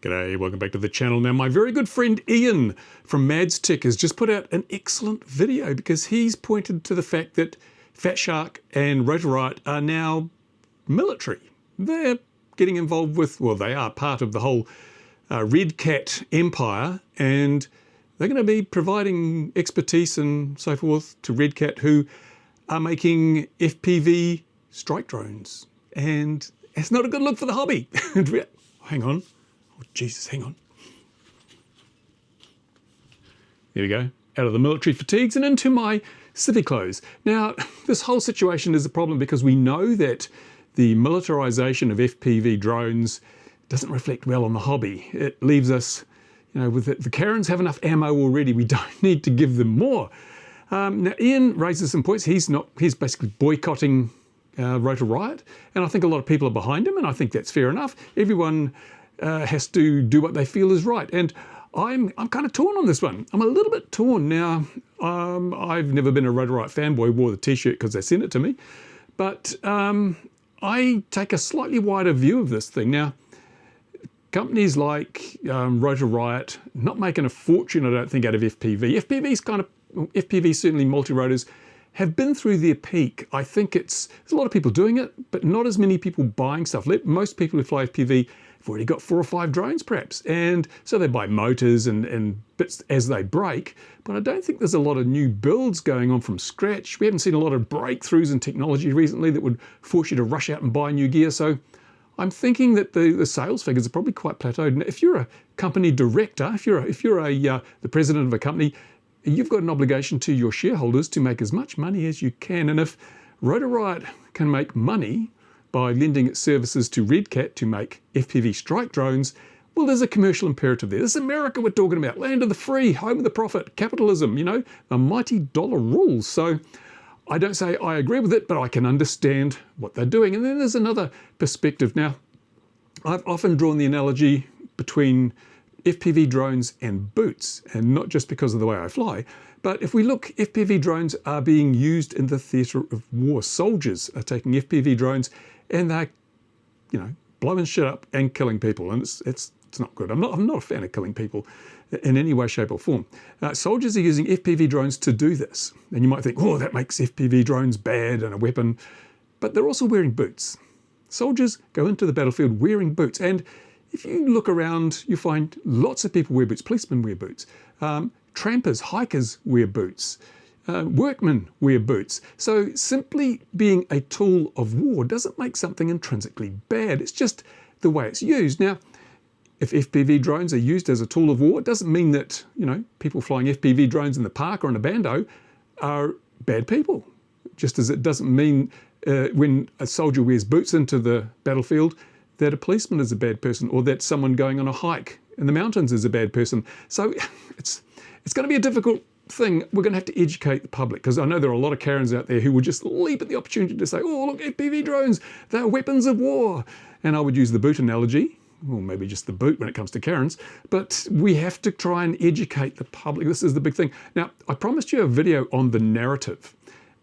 G'day, welcome back to the channel. Now, my very good friend Ian from Mads Tech has just put out an excellent video because he's pointed to the fact that Fatshark and Rotor Riot are now military. They're getting involved with, well, they are part of the whole Redcat empire, and they're going to be providing expertise and so forth to Redcat, who are making FPV strike drones. And it's not a good look for the hobby. Hang on. Oh, Jesus, hang on. There we go. Out of the military fatigues and into my civic clothes. Now, this whole situation is a problem because we know that the militarization of FPV drones doesn't reflect well on the hobby. It leaves us, with the Karens have enough ammo already. We don't need to give them more. Now, Ian raises some points. He's basically boycotting Rotor Riot, and I think a lot of people are behind him, and I think that's fair enough. Everyone has to do what they feel is right, and I'm kind of torn on this one. I'm a little bit torn now. I've never been a Rotor Riot fanboy. Wore the t-shirt because they sent it to me, but I take a slightly wider view of this thing now. Companies like Rotor Riot not making a fortune, I don't think, out of FPV. FPV certainly multi-rotors have been through their peak. I think there's a lot of people doing it, but not as many people buying stuff. Most people who fly FPV have already got 4 or 5 drones perhaps, and so they buy motors and bits as they break, but I don't think there's a lot of new builds going on from scratch. We haven't seen a lot of breakthroughs in technology recently that would force you to rush out and buy new gear, so I'm thinking that the sales figures are probably quite plateaued. And if you're a company director, if you're the president of a company, you've got an obligation to your shareholders to make as much money as you can. And if Rotor Riot can make money by lending its services to Redcat to make FPV strike drones, well, there's a commercial imperative there. This is America we're talking about, land of the free, home of the profit, capitalism, the mighty dollar rules. So I don't say I agree with it, but I can understand what they're doing. And then there's another perspective. Now, I've often drawn the analogy between FPV drones and boots, and not just because of the way I fly, but if we look, FPV drones are being used in the theatre of war. Soldiers are taking FPV drones and they're, blowing shit up and killing people, and it's not good. I'm not a fan of killing people in any way, shape or form. Soldiers are using FPV drones to do this, and you might think, oh, that makes FPV drones bad and a weapon, but they're also wearing boots. Soldiers go into the battlefield wearing boots, and if you look around, you find lots of people wear boots. Policemen wear boots. Trampers, hikers wear boots. Workmen wear boots. So simply being a tool of war doesn't make something intrinsically bad. It's just the way it's used. Now, if FPV drones are used as a tool of war, it doesn't mean that, people flying FPV drones in the park or in a bando are bad people. Just as it doesn't mean when a soldier wears boots into the battlefield that a policeman is a bad person, or that someone going on a hike in the mountains is a bad person. So it's going to be a difficult thing. We're going to have to educate the public, because I know there are a lot of Karens out there who would just leap at the opportunity to say, oh, look, FPV drones, they're weapons of war. And I would use the boot analogy, or maybe just the boot when it comes to Karens, but we have to try and educate the public. This is the big thing. Now, I promised you a video on the narrative,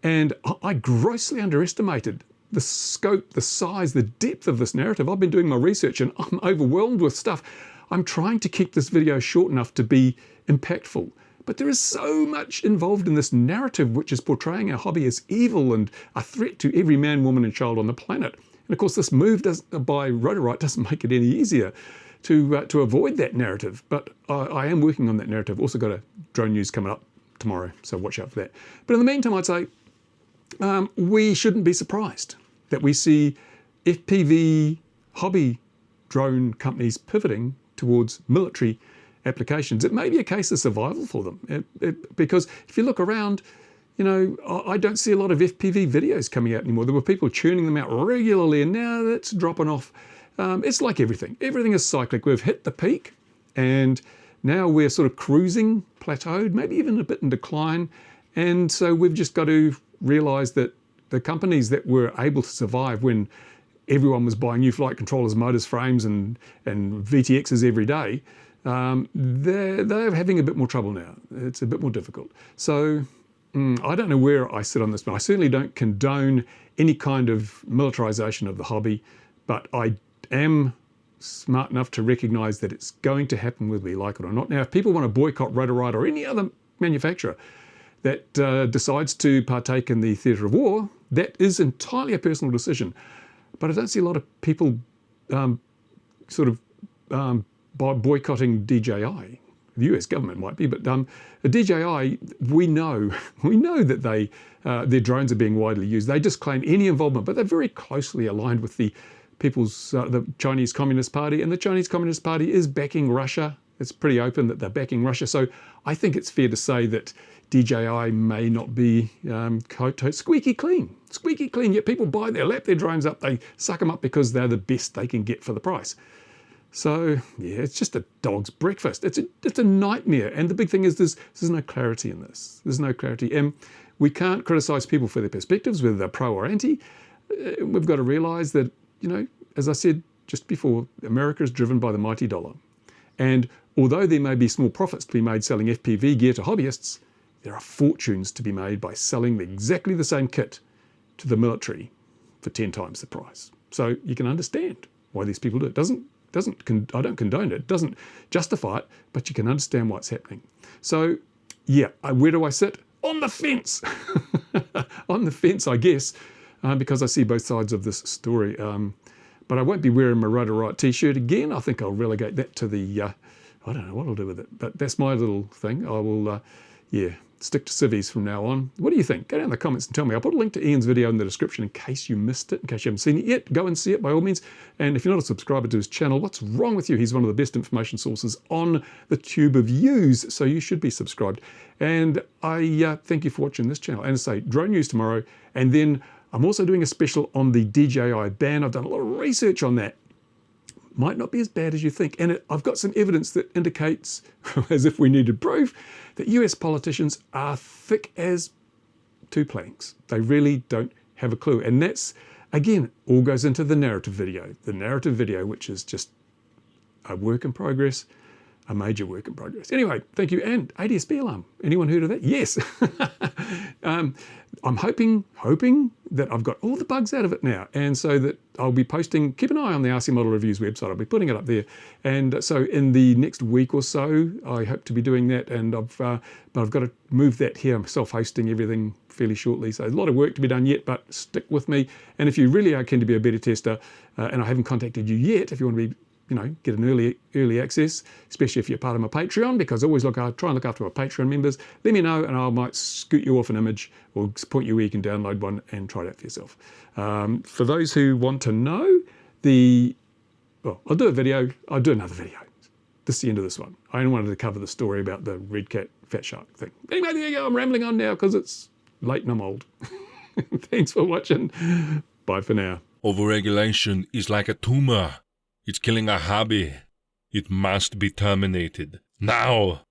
and I grossly underestimated the scope, the size, the depth of this narrative. I've been doing my research and I'm overwhelmed with stuff. I'm trying to keep this video short enough to be impactful, but there is so much involved in this narrative, which is portraying our hobby as evil and a threat to every man, woman and child on the planet. And of course, this move by Rotor Riot doesn't make it any easier to avoid that narrative, but I am working on that narrative. Also got a drone news coming up tomorrow, so watch out for that. But in the meantime, I'd say we shouldn't be surprised that we see FPV hobby drone companies pivoting towards military applications. It may be a case of survival for them, because if you look around, I don't see a lot of FPV videos coming out anymore. There were people churning them out regularly, and now that's dropping off. It's like everything. Everything is cyclic. We've hit the peak, and now we're sort of cruising, plateaued, maybe even a bit in decline. And so we've just got to realize that the companies that were able to survive when everyone was buying new flight controllers, motors, frames, and VTXs every day, they're having a bit more trouble now. It's a bit more difficult. So I don't know where I sit on this, but I certainly don't condone any kind of militarization of the hobby, but I am smart enough to recognize that it's going to happen whether we like it or not. Now, if people want to boycott Rotor Riot or any other manufacturer that decides to partake in the theatre of war, that is entirely a personal decision. But I don't see a lot of people boycotting DJI. The US government might be, but the DJI, we know that their drones are being widely used. They disclaim any involvement, but they're very closely aligned with the Chinese Communist Party, and the Chinese Communist Party is backing Russia. It's pretty open that they're backing Russia. So I think it's fair to say that DJI may not be squeaky clean, yet people buy their lap their drones up, they suck them up because they're the best they can get for the price. So yeah, it's just a dog's breakfast. It's a nightmare. And the big thing is there's no clarity in this. There's no clarity. And we can't criticize people for their perspectives, whether they're pro or anti. We've got to realize that, as I said just before, America is driven by the mighty dollar. And although there may be small profits to be made selling FPV gear to hobbyists, there are fortunes to be made by selling exactly the same kit to the military for 10 times the price. So you can understand why these people do it. I don't condone it. It doesn't justify it, but you can understand why it's happening. So yeah, where do I sit? On the fence. On the fence, I guess, because I see both sides of this story. But I won't be wearing my Rotor Riot t-shirt again. I think I'll relegate that to the, I don't know what I'll do with it, but that's my little thing. I will, stick to civvies from now on. What do you think? Go down in the comments and tell me. I'll put a link to Ian's video in the description in case you missed it, in case you haven't seen it yet. Go and see it by all means. And if you're not a subscriber to his channel, what's wrong with you? He's one of the best information sources on the tube of use, so you should be subscribed. And I thank you for watching this channel. And as I say, drone news tomorrow. And then I'm also doing a special on the DJI ban. I've done a lot of research on that. Might not be as bad as you think. And I've got some evidence that indicates, as if we needed proof, that US politicians are thick as two planks. They really don't have a clue. And that's, again, all goes into the narrative video. The narrative video, which is just a work in progress, a major work in progress. Anyway, thank you. And ADSB alarm. Anyone heard of that? Yes. I'm hoping that I've got all the bugs out of it now. And so that I'll be posting, keep an eye on the RC Model Reviews website. I'll be putting it up there. And so in the next week or so, I hope to be doing that. And but I've got to move that here. I'm self-hosting everything fairly shortly. So a lot of work to be done yet, but stick with me. And if you really are keen to be a beta tester, and I haven't contacted you yet, if you want to be, get an early access, especially if you're part of my Patreon, because I always try and look after my Patreon members. Let me know and I might scoot you off an image or point you where you can download one and try it out for yourself. For those who want to know, I'll do a video. I'll do another video. This is the end of this one. I only wanted to cover the story about the Redcat Fatshark thing. Anyway, there you go. I'm rambling on now because it's late and I'm old. Thanks for watching. Bye for now. Overregulation is like a tumor. It's killing our hobby. It must be terminated. Now!